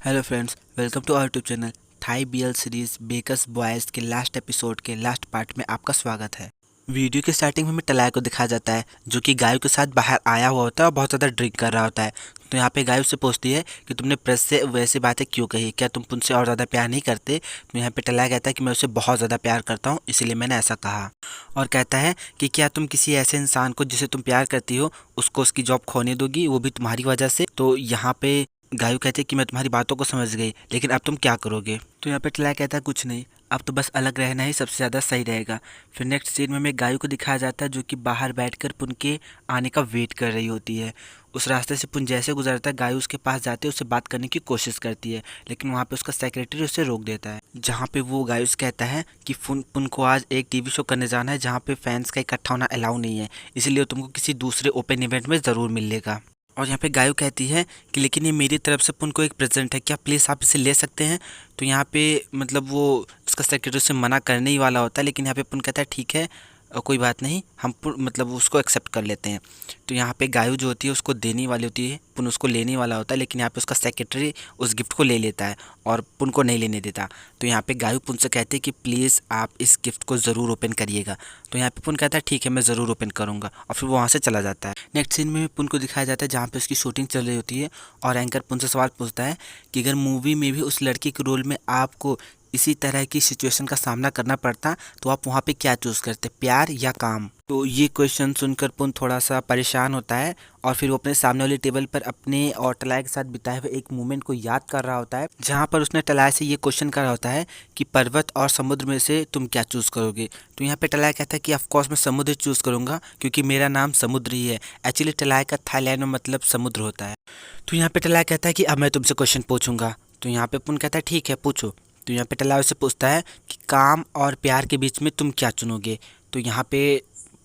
Hello friends, welcome to our YouTube channel. Thai BL series बेकस boys के last episode के last part में आपका स्वागत है। वीडियो के स्टार्टिंग में हमें टलाई को दिखाया जाता है जो कि गायों के साथ बाहर आया हुआ होता है और बहुत ज़्यादा ड्रिंक कर रहा होता है। तो यहाँ पे गाय उससे पूछती है कि तुमने प्रेस से वैसी बातें क्यों कही, क्या तुम उनसे और ज़्यादा प्यार नहीं करते। तो यहाँ पे टलाई कहता है कि मैं उससे बहुत ज़्यादा प्यार करता हूँ, इसीलिए मैंने ऐसा कहा। और कहता है कि क्या तुम किसी ऐसे इंसान को जिसे तुम प्यार करती हो उसको उसकी जॉब खोने दोगी, वो भी तुम्हारी वजह से। तो यहाँ पे गायू कहते कि मैं तुम्हारी बातों को समझ गई, लेकिन अब तुम क्या करोगे। तो यहाँ पे टलाई कहता है कुछ नहीं, अब तो बस अलग रहना ही सबसे ज़्यादा सही रहेगा। फिर नेक्स्ट सीन में हमें गायू को दिखाया जाता है जो कि बाहर बैठकर पुन के आने का वेट कर रही होती है। उस रास्ते से पुन जैसे गुजरता है, गायू उसके पास जाते उससे बात करने की कोशिश करती है, लेकिन वहाँ पे उसका सेक्रेटरी उसे रोक देता है। जहाँ पे वो गायू से कहता है कि पुन को आज एक टीवी शो करने जाना है जहाँ पे फैंस का इकट्ठा होना अलाउ नहीं है, इसलिए तुमको किसी दूसरे ओपन इवेंट में ज़रूर मिल लेगा। और यहाँ पे गायू कहती है कि लेकिन ये मेरी तरफ से पुन को एक प्रेजेंट है, क्या प्लीज़ आप इसे ले सकते हैं। तो यहाँ पे मतलब वो उसका सेक्रेटरी से मना करने ही वाला होता है, लेकिन यहाँ पे पुन कहता है ठीक है, कोई बात नहीं, हम मतलब उसको एक्सेप्ट कर लेते हैं। तो यहाँ पे गायू जो होती है उसको देने वाली होती है, पुन उसको लेने वाला होता है, लेकिन यहाँ पे उसका सेक्रेटरी उस गिफ्ट को ले लेता है और पुन को नहीं लेने देता। तो यहाँ पे गायू पुन से कहते हैं कि प्लीज़ आप इस गिफ्ट को ज़रूर ओपन करिएगा। तो यहाँ पे पुन कहता है ठीक है, मैं ज़रूर ओपन करूँगा, और फिर वो वहाँ से चला जाता है। नेक्स्ट सीन में पुन को दिखाया जाता है जहाँ पे उसकी शूटिंग चल रही होती है और एंकर पुन से सवाल पूछता है कि अगर मूवी में भी उस लड़की के रोल में आपको इसी तरह की सिचुएशन का सामना करना पड़ता तो आप वहाँ पे क्या चूज़ करते, प्यार या काम। तो ये क्वेश्चन सुनकर पुन थोड़ा सा परेशान होता है और फिर वो अपने सामने वाली टेबल पर अपने और टलाई के साथ बिताए हुए एक मोमेंट को याद कर रहा होता है, जहाँ पर उसने टलाई से ये क्वेश्चन करा होता है कि पर्वत और समुद्र में से तुम क्या चूज़ करोगे। तो यहाँ पे टलाई कहता है कि ऑफकोर्स मैं समुद्र चूज़ करूँगा क्योंकि मेरा नाम समुद्र ही है। एक्चुअली टलाई का थाईलैंड में मतलब समुद्र होता है। तो यहाँ पे टलाई कहता है कि अब मैं तुमसे क्वेश्चन पूछूंगा। तो यहाँ पे पुन कहता है ठीक है पूछो। तो यहाँ पे टलाई उससे पूछता है कि काम और प्यार के बीच में तुम क्या चुनोगे। तो यहाँ पे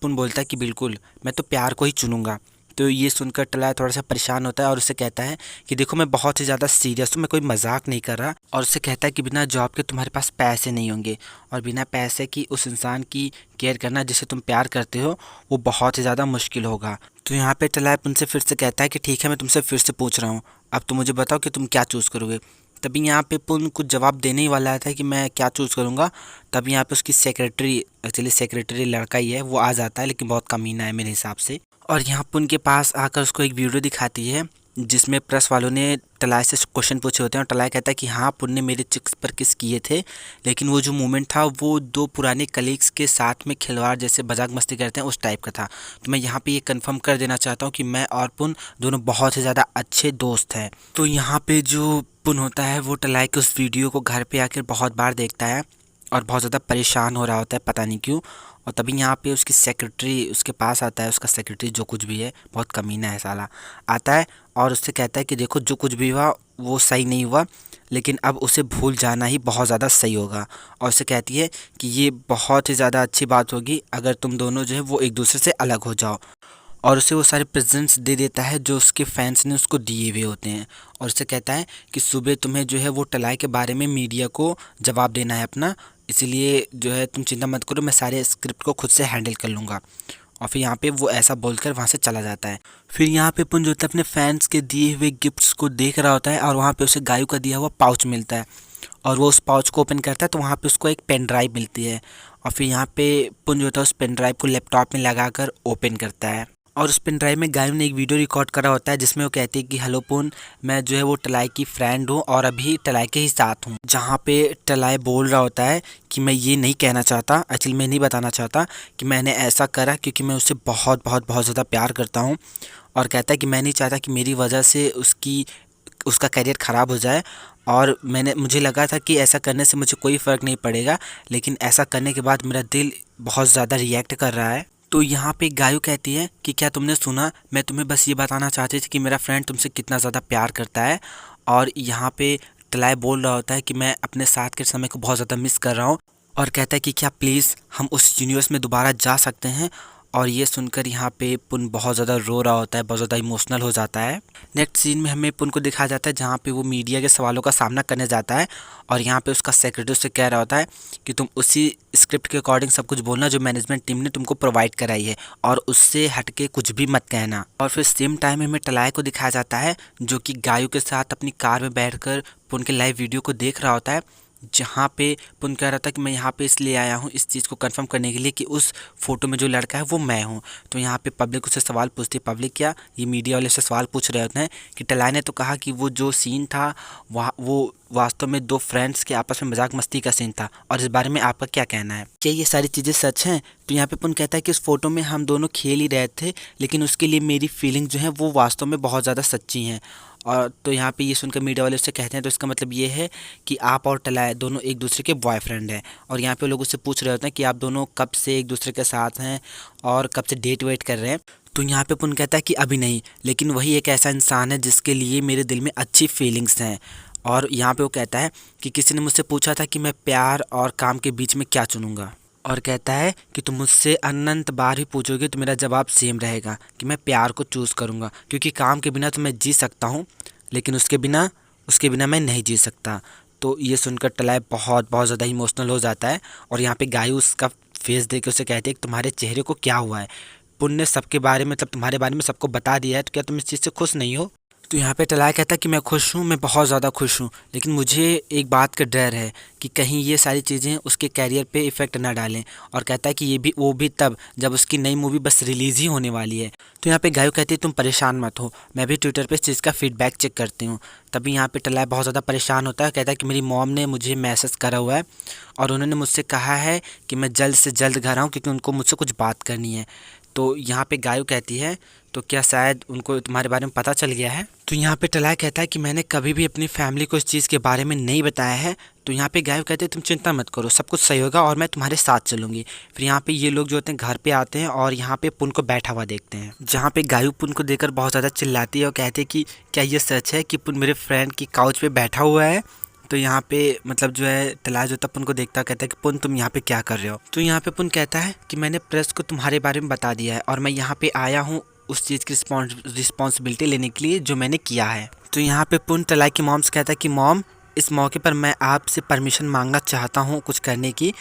पुन बोलता है कि बिल्कुल मैं तो प्यार को ही चुनूंगा। तो ये सुनकर टलाई थोड़ा सा परेशान होता है और उससे कहता है कि देखो मैं बहुत ही ज़्यादा सीरियस हूँ, मैं कोई मजाक नहीं कर रहा। और उससे कहता है कि बिना जॉब के तुम्हारे पास पैसे नहीं होंगे और बिना पैसे की उस इंसान की केयर करना जिसे तुम प्यार करते हो वो बहुत ही ज़्यादा मुश्किल होगा। तो यहाँ पे टलाई उनसे फिर से कहता है कि ठीक है, मैं तुमसे फिर से पूछ रहा हूँ, अब तुम मुझे बताओ कि तुम क्या चूज़ करोगे। तभी यहाँ पे पुन कुछ जवाब देने ही वाला था कि मैं क्या चूज़ करूँगा, तभी यहाँ पे उसकी सेक्रेटरी, एक्चुअली सेक्रेटरी लड़का ही है, वो आ जाता है, लेकिन बहुत कमीना है मेरे हिसाब से। और यहाँ पुन के पास आकर उसको एक वीडियो दिखाती है जिसमें प्रेस वालों ने टलाई से क्वेश्चन पूछे होते हैं और टलाई कहता है कि हाँ, पुन ने मेरे चिक्स पर किस किए थे, लेकिन वो जो मोमेंट था वो दो पुराने कलीग्स के साथ में खिलवाड़ जैसे मजाक मस्ती करते हैं उस टाइप का था। तो मैं यहाँ पे ये कंफर्म कर देना चाहता हूँ कि मैं और पुन दोनों बहुत ही ज़्यादा अच्छे दोस्त हैं। तो यहाँ पे जो पुन होता है वो टलाई के उस वीडियो को घर पे आकर बहुत बार देखता है और बहुत ज़्यादा परेशान हो रहा होता है, पता नहीं क्यों। और तभी यहाँ पे उसकी सेक्रेटरी उसके पास आता है, उसका सेक्रेटरी जो कुछ भी है, बहुत कमीना है साला, आता है और उससे कहता है कि देखो जो कुछ भी हुआ वो सही नहीं हुआ, लेकिन अब उसे भूल जाना ही बहुत ज़्यादा सही होगा। और उससे कहती है कि ये बहुत ही ज़्यादा अच्छी बात होगी अगर तुम दोनों जो है वो एक दूसरे से अलग हो जाओ। और उसे वो सारे प्रेजेंट्स दे देता है जो उसके फैंस ने उसको दिए हुए होते हैं। और उससे कहता है कि सुबह तुम्हें जो है वो टलाई के बारे में मीडिया को जवाब देना है अपना, इसीलिए जो है तुम चिंता मत करो, मैं सारे स्क्रिप्ट को खुद से हैंडल कर लूँगा। और फिर यहाँ पे वो ऐसा बोलकर वहाँ से चला जाता है। फिर यहाँ पे पुन जो होता है अपने फैंस के दिए हुए गिफ्ट्स को देख रहा होता है और वहाँ पे उसे गायू का दिया हुआ पाउच मिलता है और वो उस पाउच को ओपन करता है तो वहाँ पे उसको एक पेन ड्राइव मिलती है। और फिर यहाँ पे पुन जो होता है उस पेन ड्राइव को लैपटॉप में लगाकर ओपन करता है और उस पेन ड्राइव में गायू ने एक वीडियो रिकॉर्ड करा होता है जिसमें वो कहती है कि हेलो पुन, मैं जो है वो टलाई की फ्रेंड हूँ और अभी टलाई के ही साथ हूँ। जहाँ पे टलाई बोल रहा होता है कि मैं ये नहीं कहना चाहता, एक्चुअली मैं नहीं बताना चाहता कि मैंने ऐसा करा क्योंकि मैं उससे बहुत बहुत बहुत ज़्यादा प्यार करता हूँ। और कहता है कि मैं नहीं चाहता कि मेरी वजह से उसका करियर ख़राब हो जाए। और मुझे लगा था कि ऐसा करने से मुझे कोई फ़र्क नहीं पड़ेगा, लेकिन ऐसा करने के बाद मेरा दिल बहुत ज़्यादा रिएक्ट कर रहा है। तो यहाँ पे गायू कहती है कि क्या तुमने सुना, मैं तुम्हें बस ये बताना चाहती थी कि मेरा फ्रेंड तुमसे कितना ज़्यादा प्यार करता है। और यहाँ पे टलाई बोल रहा होता है कि मैं अपने साथ के समय को बहुत ज़्यादा मिस कर रहा हूँ और कहता है कि क्या प्लीज़ हम उस यूनिवर्स में दोबारा जा सकते हैं। और ये सुनकर यहाँ पे पुन बहुत ज़्यादा रो रहा होता है, बहुत ज़्यादा इमोशनल हो जाता है। नेक्स्ट सीन में हमें पुन को दिखाया जाता है जहाँ पे वो मीडिया के सवालों का सामना करने जाता है और यहाँ पे उसका सेक्रेटरी उससे कह रहा होता है कि तुम उसी स्क्रिप्ट के अकॉर्डिंग सब कुछ बोलना जो मैनेजमेंट टीम ने तुमको प्रोवाइड कराई है और उससे हटके कुछ भी मत कहना। और फिर सेम टाइम हमें टलाय को दिखाया जाता है जो कि गायों के साथ अपनी कार में बैठकर पुन के लाइव वीडियो को देख रहा होता है, जहाँ पे पुन कह रहा था कि मैं यहाँ पे इसलिए आया हूँ इस चीज़ को कंफर्म करने के लिए कि उस फोटो में जो लड़का है वो मैं हूँ। तो यहाँ पे पब्लिक उससे सवाल पूछती है, पब्लिक क्या, ये मीडिया वाले से सवाल पूछ रहे होते हैं कि टलाय ने तो कहा कि वो जो सीन था वहाँ वो वास्तव में दो फ्रेंड्स के आपस में मजाक मस्ती का सीन था, और इस बारे में आपका क्या कहना है, क्या ये सारी चीज़ें सच हैं। तो यहाँ पे पुन कहता है कि इस फोटो में हम दोनों खेल ही रहे थे, लेकिन उसके लिए मेरी फीलिंग जो है वो वास्तव में बहुत ज़्यादा सच्ची हैं। और तो यहाँ पे ये सुनकर मीडिया वाले उससे कहते हैं तो इसका मतलब ये है कि आप और टलाय दोनों एक दूसरे के बॉयफ्रेंड हैं। और यहाँ पे लोग उससे पूछ रहे होते हैं कि आप दोनों कब से एक दूसरे के साथ हैं और कब से डेट वेट कर रहे हैं। तो यहाँ पे पुन कहता है कि अभी नहीं, लेकिन वही एक ऐसा इंसान है जिसके लिए मेरे दिल में अच्छी फीलिंग्स हैं। और यहाँ पे वो कहता है कि किसी ने मुझसे पूछा था कि मैं प्यार और काम के बीच में क्या चुनूंगा, और कहता है कि तुम मुझसे अनंत बार भी पूछोगे तो मेरा जवाब सेम रहेगा कि मैं प्यार को चूज़ करूँगा, क्योंकि काम के बिना तो मैं जी सकता हूँ लेकिन उसके बिना मैं नहीं जी सकता। तो ये सुनकर टलाय बहुत बहुत ज़्यादा इमोशनल हो जाता है और यहाँ पे गायू उसका फेस देख के उसे कहते हैं कि तुम्हारे चेहरे को क्या हुआ है, पुण्य ने सबके बारे में मतलब तुम्हारे बारे में सबको बता दिया है, तो क्या तुम इस चीज़ से खुश नहीं हो। तो यहाँ पे टलाय कहता है कि मैं खुश हूँ, मैं बहुत ज़्यादा खुश हूँ, लेकिन मुझे एक बात का डर है कि कहीं ये सारी चीज़ें उसके कैरियर पे इफ़ेक्ट ना डालें। और कहता है कि ये भी वो भी तब जब उसकी नई मूवी बस रिलीज़ ही होने वाली है। तो यहाँ पे गायू कहती है तुम परेशान मत हो, मैं भी ट्विटर पे इस चीज़ का फीडबैक चेक करती हूँ। तभी यहाँ पे टलाय बहुत ज़्यादा परेशान होता है, कहता है कि मेरी मॉम ने मुझे मैसेज करा हुआ है और उन्होंने मुझसे कहा है कि मैं जल्द से जल्द घर आऊँ क्योंकि उनको मुझसे कुछ बात करनी है। तो यहाँ पे गायू कहती है तो क्या शायद उनको तुम्हारे बारे में पता चल गया है। तो यहाँ पे टलाय कहता है कि मैंने कभी भी अपनी फैमिली को इस चीज़ के बारे में नहीं बताया है। तो यहाँ पे गायू कहते हैं तुम चिंता मत करो, सब कुछ सही होगा और मैं तुम्हारे साथ चलूँगी। फिर यहाँ पे ये लोग जो होते हैं घर पे आते हैं और यहाँ पे पुन को बैठा हुआ देखते हैं, जहाँ पे गायू पुन को देखकर बहुत ज़्यादा चिल्लाती है और कहते हैं कि क्या ये सच है कि पुन मेरे फ्रेंड की काउच पे बैठा हुआ है। तो यहाँ पे मतलब जो है टलाय जो था पुन को देखता कहता है कि पुन तुम यहाँ पे क्या कर रहे हो। तो यहाँ पे पुन कहता है कि मैंने प्रेस को तुम्हारे बारे में बता दिया है और मैं यहाँ पे आया हूँ उस चीज़ की रिस्पॉन्सिबिलिटी लेने के लिए जो मैंने किया है। तो यहाँ पे पुन टलाय की मॉम से कहता है कि मॉम इस मौके पर मैं आपसे परमिशन मांगना चाहता हूँ कुछ करने की।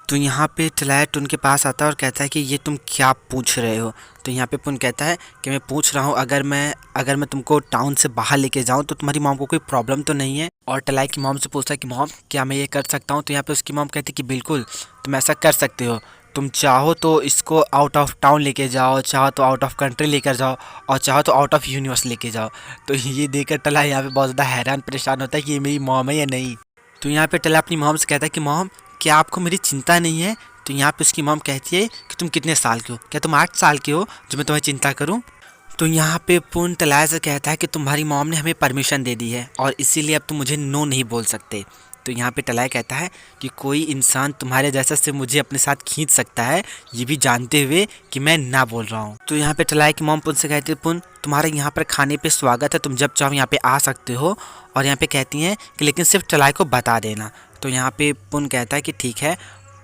तो यहाँ पे टलाय टुन के पास आता है और कहता है कि ये तुम क्या पूछ रहे हो। तो यहाँ पे पुन कहता है कि मैं पूछ रहा हूँ अगर मैं तुमको टाउन से बाहर लेके जाऊँ तो तुम्हारी मॉम को कोई प्रॉब्लम तो नहीं है। और टलाय की मॉम से पूछता है कि मॉम क्या मैं ये कर सकता हूँ। तो यहाँ पे उसकी मॉम कहती है कि बिल्कुल तुम ऐसा कर सकते हो, तुम चाहो तो इसको आउट ऑफ टाउन लेके जाओ, चाहो तो आउट ऑफ कंट्री लेकर जाओ और चाहो तो आउट ऑफ यूनिवर्स लेके जाओ। तो ये देखकर टलाय यहाँ पे बहुत ज़्यादा हैरान परेशान होता है कि ये मेरी मॉम है या नहीं। तो यहाँ पे टलाय अपनी मॉम से कहता है कि मॉम क्या आपको मेरी चिंता नहीं है। तो यहाँ पे उसकी मॉम कहती है कि तुम कितने साल के हो, क्या तुम 8 साल के हो जो मैं तुम्हें चिंता करूँ। तो यहाँ पे पुन टलाय से कहता है कि तुम्हारी मॉम ने हमें परमिशन दे दी है और इसीलिए अब तुम मुझे नो नहीं बोल सकते। तो यहाँ पे टलाय कहता है कि कोई इंसान तुम्हारे जैसा से मुझे अपने साथ खींच सकता है ये भी जानते हुए कि मैं ना बोल रहा हूँ। तो यहाँ पे टलाय की मॉम पुन से कहती है पुन तुम्हारे यहाँ पर खाने पे स्वागत है, तुम जब चाहो यहाँ पे आ सकते हो। और यहाँ पे कहती हैं कि लेकिन सिर्फ टलाय को बता देना। तो यहाँ पे पुन कहता है कि ठीक है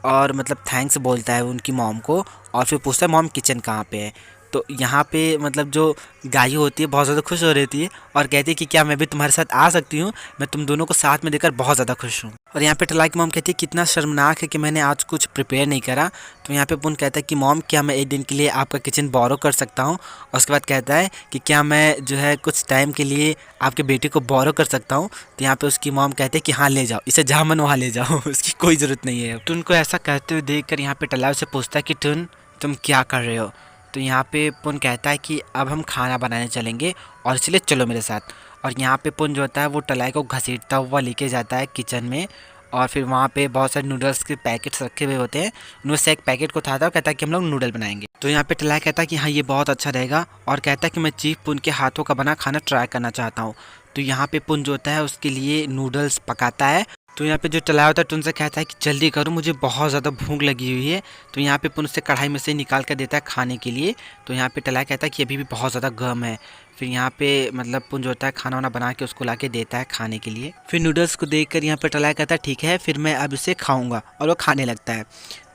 और मतलब थैंक्स बोलता है उनकी मॉम को और फिर पूछता है मॉम किचन कहाँ पे है। तो यहाँ पे मतलब जो गायू होती है बहुत ज़्यादा खुश हो रही थी और कहती है कि क्या मैं भी तुम्हारे साथ आ सकती हूँ, मैं तुम दोनों को साथ में देखकर बहुत ज़्यादा खुश हूँ। और यहाँ पे टलाय की मॉम कहती है कितना शर्मनाक है कि मैंने आज कुछ प्रिपेयर नहीं करा। तो यहाँ पे पुन कहता है कि मॉम क्या मैं एक दिन के लिए आपका किचन बोरो कर सकता हूँ। और उसके बाद कहता है कि क्या मैं जो है कुछ टाइम के लिए आपके बेटे को बोरो कर सकता हूँ। तो यहाँ पे उसकी मॉम कहते हैं कि हाँ ले जाओ, इसे जहाँ मन वहाँ ले जाओ, उसकी कोई ज़रूरत नहीं है। टुन को ऐसा कहते हुए देख कर यहाँ पे टलाय से पूछता है कि टुन तुम क्या कर रहे हो। तो यहाँ पे पुन कहता है कि अब हम खाना बनाने चलेंगे और इसलिए चलो मेरे साथ। और यहाँ पे पुन जो होता है वो टलाय को घसीटता हुआ लेके जाता है किचन में और फिर वहाँ पे बहुत सारे नूडल्स के पैकेट्स रखे हुए होते हैं, उनमें से एक पैकेट को उठाता है और कहता है कि हम लोग नूडल बनाएंगे। तो यहाँ पे टलाय कहता है कि हाँ ये बहुत अच्छा रहेगा और कहता है कि मैं चीफ पुन के हाथों का बना खाना ट्राई करना चाहता हूँ। तो यहाँ पे पुन जो होता है उसके लिए नूडल्स पकाता है। तो यहाँ पे जो टलाय होता है टुन से कहता है कि जल्दी करो मुझे बहुत ज़्यादा भूख लगी हुई है। तो यहाँ पे पुन उससे कढ़ाई में से निकाल कर देता है खाने के लिए। तो यहाँ पे टलाय कहता है कि अभी भी बहुत ज़्यादा गर्म है। फिर यहाँ पे मतलब पुन जो होता है खाना वाना बना के उसको ला के देता है खाने के लिए। फिर नूडल्स को देख कर यहाँ पे टलाय कहता है ठीक है फिर मैं अब इसे खाऊँगा और वो खाने लगता है।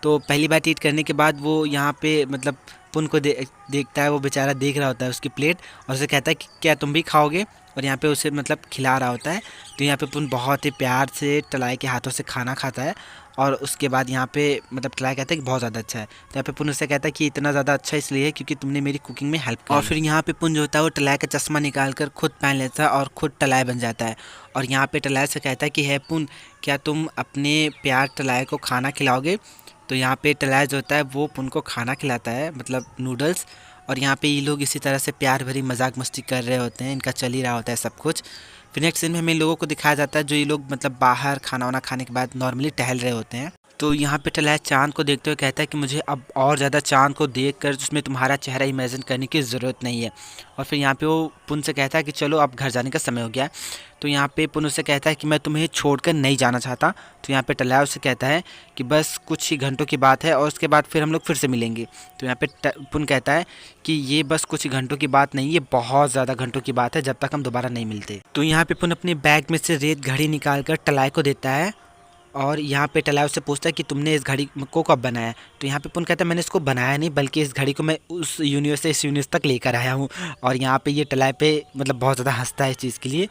तो पहली बार ईट करने के बाद वो यहाँ पे मतलब पुन को देखता है, वो बेचारा देख रहा होता है उसकी प्लेट और उसे कहता है कि क्या तुम भी खाओगे, और यहाँ पे उसे मतलब खिला रहा होता है। तो यहाँ पे पुन बहुत ही प्यार से टलाई के हाथों से खाना खाता है और उसके बाद यहाँ पे मतलब टलाई कहता है कि बहुत ज़्यादा अच्छा है। तो यहाँ पे पुन उससे कहता है कि इतना ज़्यादा अच्छा इसलिए है क्योंकि तुमने मेरी कुकिंग में हेल्प की। और फिर यहाँ पे पुन जो होता है वो टलाई का चश्मा निकाल कर खुद पहन लेता है और खुद टलाई बन जाता है। और यहाँ पे टलाई से कहता है कि है पुन, क्या तुम अपने प्यार टलाई को खाना खिलाओगे। तो यहाँ पे टलाई जो होता है वो पुन को खाना खिलाता है, मतलब नूडल्स। और यहाँ पे ये लोग इसी तरह से प्यार भरी मजाक मस्ती कर रहे होते हैं, इनका चल ही रहा होता है सब कुछ। फिर नेक्स्ट सीन में हमें लोगों को दिखाया जाता है जो ये लोग मतलब बाहर खाना वाना खाने के बाद नॉर्मली टहल रहे होते हैं। तो यहाँ पे टलाई चांद को देखते हुए कहता है कि मुझे अब और ज़्यादा चांद को देखकर उसमें तुम्हारा चेहरा इमेजिन करने की ज़रूरत नहीं है। और फिर यहाँ पे वो पुन से कहता है कि चलो अब घर जाने का समय हो गया है। तो यहाँ पे पुन उससे कहता है कि मैं तुम्हें छोड़कर नहीं जाना चाहता। तो यहाँ पे टलाई उससे कहता है कि बस कुछ ही घंटों की बात है और उसके बाद फिर हम लोग फिर से मिलेंगे। तो यहाँ पे पुन कहता है कि ये बस कुछ ही घंटों की बात नहीं, ये बहुत ज़्यादा घंटों की बात है जब तक हम दोबारा नहीं मिलते। तो यहाँ पे पुन अपने बैग में से रेत घड़ी निकाल कर टलाई को देता है और यहाँ पे टलाई उससे पूछता है कि तुमने इस घड़ी को कब बनाया। तो यहाँ पे पुन कहता है मैंने इसको बनाया नहीं, बल्कि इस घड़ी को मैं उस यूनिवर्स से इस यूनिवर्स तक लेकर आया हूँ। और यहाँ पे ये टलाई पे मतलब बहुत ज़्यादा हंसता है इस चीज़ के लिए।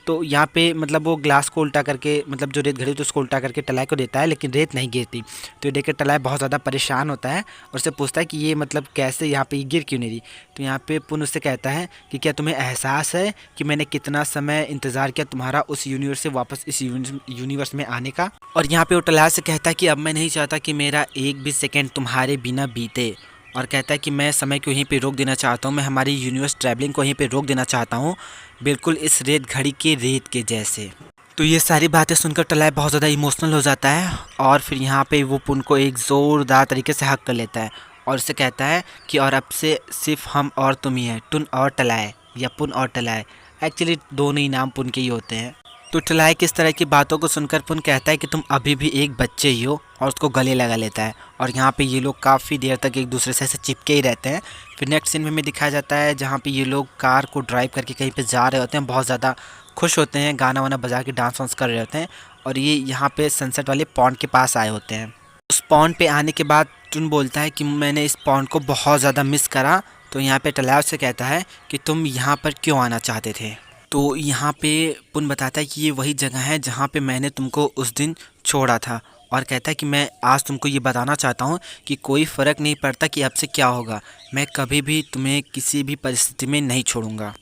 तो यहाँ पे मतलब वो ग्लास को उल्टा करके, मतलब जो रेत घड़ी तो उसको उल्टा करके टलाई को देता है, लेकिन रेत नहीं गिरती। तो ये देख कर टलाई बहुत ज़्यादा परेशान होता है और उससे पूछता है कि ये मतलब कैसे यहाँ पे गिर क्यों नहीं रही। तो यहाँ पे पुन उससे कहता है कि क्या तुम्हें एहसास है कि मैंने कितना समय इंतज़ार किया तुम्हारा उस यूनिवर्स से वापस इस यूनिवर्स में आने का। और यहाँ पे वो टलाई से कहता है कि अब मैं नहीं चाहता कि मेरा एक भी सेकेंड तुम्हारे बिना बीते, और कहता है कि मैं समय को यहीं पे रोक देना चाहता हूँ, मैं हमारी यूनिवर्स ट्रैवलिंग को यहीं पे रोक देना चाहता हूँ, बिल्कुल इस रेत घड़ी के रेत के जैसे। तो ये सारी बातें सुनकर टलाई बहुत ज़्यादा इमोशनल हो जाता है और फिर यहाँ पे वो पुन को एक ज़ोरदार तरीके से हक कर लेता है और उससे कहता है कि और अब से सिर्फ हम और तुम ही हैं, टुन और टलाई या पुन और टलाई। एक्चुअली दोनों ही नाम पुन के ही होते हैं। तो टलाई किस तरह की बातों को सुनकर पुन कहता है कि तुम अभी भी एक बच्चे ही हो, और उसको गले लगा लेता है। और यहाँ पे ये लोग काफ़ी देर तक एक दूसरे से ऐसे चिपके ही रहते हैं। फिर नेक्स्ट सीन में हमें दिखाया जाता है जहाँ पे ये लोग कार को ड्राइव करके कहीं पे जा रहे होते हैं, बहुत ज़्यादा खुश होते हैं, गाना वाना बजा के डांस वांस कर रहे होते हैं। और ये यहाँ पे सनसेट वाले पॉन्ड के पास आए होते हैं। उस पॉन्ड पे आने के बाद टुन बोलता है कि मैंने इस पॉन्ड को बहुत ज़्यादा मिस करा। तो यहाँ पे टलाई उससे कहता है कि तुम यहाँ पर क्यों आना चाहते थे। तो यहाँ पे पुन बताता है कि ये वही जगह है जहाँ पे मैंने तुमको उस दिन छोड़ा था, और कहता है कि मैं आज तुमको ये बताना चाहता हूँ कि कोई फ़र्क नहीं पड़ता कि अब से क्या होगा, मैं कभी भी तुम्हें किसी भी परिस्थिति में नहीं छोड़ूंगा।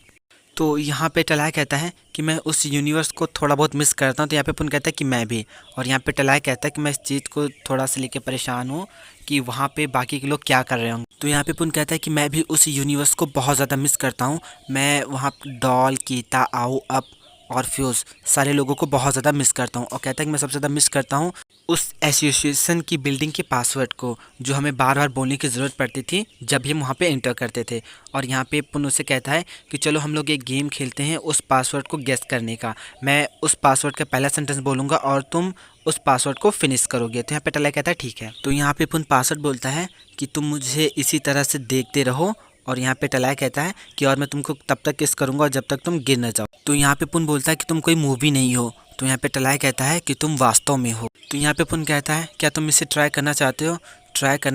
तो यहाँ पे टलाई कहता है कि मैं उस यूनिवर्स को थोड़ा बहुत मिस करता हूँ। तो यहाँ पे पुन कहता है कि मैं भी। और यहाँ पे टलाई कहता है कि मैं इस चीज़ को थोड़ा सा लेके परेशान हूँ कि वहाँ पे बाकी के लोग क्या कर रहे होंगे। तो यहाँ पे पुन कहता है कि मैं भी उस यूनिवर्स को बहुत ज़्यादा मिस करता हूँ। मैं वहाँ डॉल, कीता, आओ, अप और फ्यूज़ सारे लोगों को बहुत ज़्यादा मिस करता हूँ। और कहता है कि मैं सबसे ज़्यादा मिस करता हूँ उस एसोसिएशन की बिल्डिंग के पासवर्ड को, जो हमें बार बार बोलने की ज़रूरत पड़ती थी जब भी हम वहाँ पे एंटर करते थे। और यहाँ पे पुन उससे कहता है कि चलो हम लोग एक गेम खेलते हैं उस पासवर्ड को गेस करने का। मैं उस पासवर्ड का पहला सेंटेंस बोलूँगा और तुम उस पासवर्ड को फिनिश करोगे। तो यहाँ पे टलाई कहता है ठीक है। तो यहाँ पे पुन पासवर्ड बोलता है कि तुम मुझे इसी तरह से देखते रहो। और यहाँ पे टलाई कहता है कि और मैं तुमको तब तक किस करूँगा जब तक तुम गिर न जाओ। तो यहाँ पे पुन बोलता है कि तुम कोई मूवी नहीं हो। तो यहाँ पे टलाई कहता है कि तुम वास्तव में हो। तो यहाँ पे पुन कहता है क्या तुम इसे ट्राई करना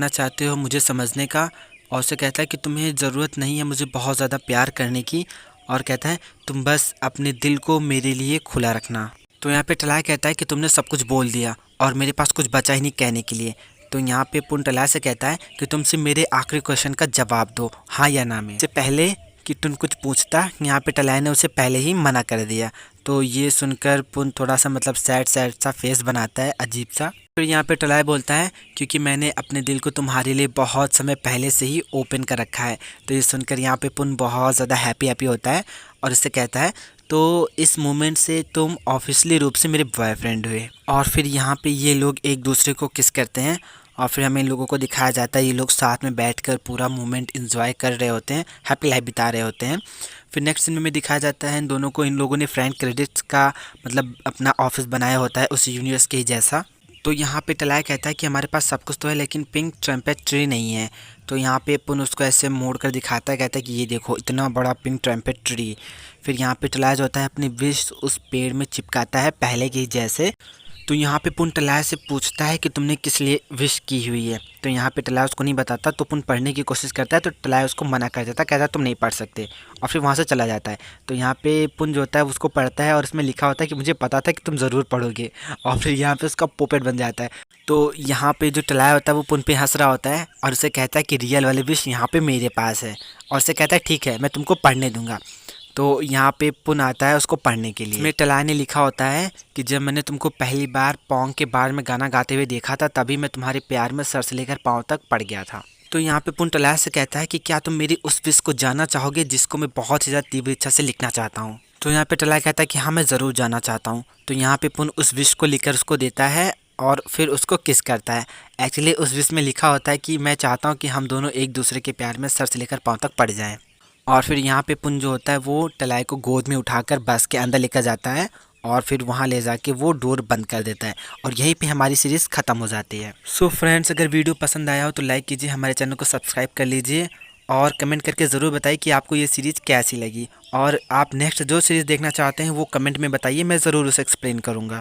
चाहते हो मुझे समझने का। और उसे कहता है कि तुम्हें ज़रूरत नहीं है मुझे बहुत ज़्यादा प्यार करने की। और कहता है तुम बस अपने दिल को मेरे लिए खुला रखना। तो यहाँ पे टलाई कहता है कि तुमने सब कुछ बोल दिया और मेरे पास कुछ बचा ही नहीं कहने के लिए। तो यहाँ पे पुन टलाई से कहता है कि तुमसे मेरे आखिरी क्वेश्चन का जवाब दो, हाँ या ना में। इससे पहले कि टुन कुछ पूछता, यहाँ पे टलाई ने उसे पहले ही मना कर दिया। तो ये सुनकर पुन थोड़ा सा मतलब सैड सा फेस बनाता है, अजीब सा। फिर यहाँ पे टलाई बोलता है क्योंकि मैंने अपने दिल को तुम्हारे लिए बहुत समय पहले से ही ओपन कर रखा है। तो ये सुनकर यहाँ पे पुन बहुत ज़्यादा हैप्पी होता है और इससे कहता है तो इस मोमेंट से तुम ऑफिशियली रूप से मेरे बॉयफ्रेंड हुए। और फिर यहाँ पे ये लोग एक दूसरे को किस करते हैं और फिर हमें इन लोगों को दिखाया जाता है ये लोग साथ में बैठकर पूरा मोमेंट एंजॉय कर रहे होते हैं, हैप्पी लाइफ बिता रहे होते हैं। फिर नेक्स्ट सीन में दिखाया जाता है इन लोगों ने फ्रैंक क्रेडिट्स का मतलब अपना ऑफिस बनाया होता है उस यूनिवर्स के ही जैसा। तो यहाँ पे टलाई कहता है कि हमारे पास सब कुछ तो है लेकिन पिंक ट्रम्पेट ट्री नहीं है। तो यहाँ पे पुन उसको ऐसे मोड़ कर दिखाता है, कहता है कि ये देखो इतना बड़ा पिंक ट्रम्पेट ट्री। फिर यहाँ पे टलाई जो होता है अपनी विश उस पेड़ में चिपकाता है पहले के ही जैसे। तो यहाँ पे पुन टलाया से पूछता है कि तुमने किस लिए विश की हुई है। तो यहाँ पे टलाया उसको नहीं बताता, तो पुन पढ़ने की कोशिश करता है, तो टलाया उसको मना कर देता है, कहता है तुम नहीं पढ़ सकते, और फिर वहाँ से चला जाता है। तो यहाँ पे पुन जो होता है उसको पढ़ता है और उसमें लिखा होता है कि मुझे पता था कि तुम ज़रूर पढ़ोगे, और फिर यहाँ पे उसका पोपेट बन जाता है। तो यहाँ पे जो टलाया होता है वो पुन पे हंस रहा होता है और उसे कहता है कि रियल वाली विश यहाँ पे मेरे पास है, और उसे कहता है ठीक है मैं तुमको पढ़ने दूंगा। तो यहाँ पे पुन आता है उसको पढ़ने के लिए। इसमें टलाया ने लिखा होता है कि जब मैंने तुमको पहली बार पोंग के बार में गाना गाते हुए देखा था, तभी मैं तुम्हारे प्यार में सर से लेकर पाँव तक पड़ गया था। तो यहाँ पे पुन टलाया से कहता है कि क्या तुम मेरी उस विश को जानना चाहोगे जिसको मैं बहुत ही ज़्यादा तीव्र इच्छा से लिखना चाहता हूँ। तो यहाँ पे टलाया कहता है कि हाँ मैं ज़रूर जानना चाहता हूँ। तो यहाँ पे पुन उस विश को लिखकर उसको देता है और फिर उसको किस करता है। एक्चुअली उस विश में लिखा होता है कि मैं चाहता हूँ कि हम दोनों एक दूसरे के प्यार में सर से लेकर पाँव तक पड़ जाएं। और फिर यहाँ पे पुन जो होता है वो टलाई को गोद में उठाकर बस के अंदर लेकर जाता है और फिर वहाँ ले जाके वो डोर बंद कर देता है, और यहीं पे हमारी सीरीज़ ख़त्म हो जाती है। सो फ्रेंड्स, अगर वीडियो पसंद आया हो तो लाइक कीजिए, हमारे चैनल को सब्सक्राइब कर लीजिए और कमेंट करके ज़रूर बताइए कि आपको ये सीरीज़ कैसी लगी, और आप नेक्स्ट जो सीरीज़ देखना चाहते हैं वो कमेंट में बताइए, मैं ज़रूर उसे एक्सप्लेन करूँगा।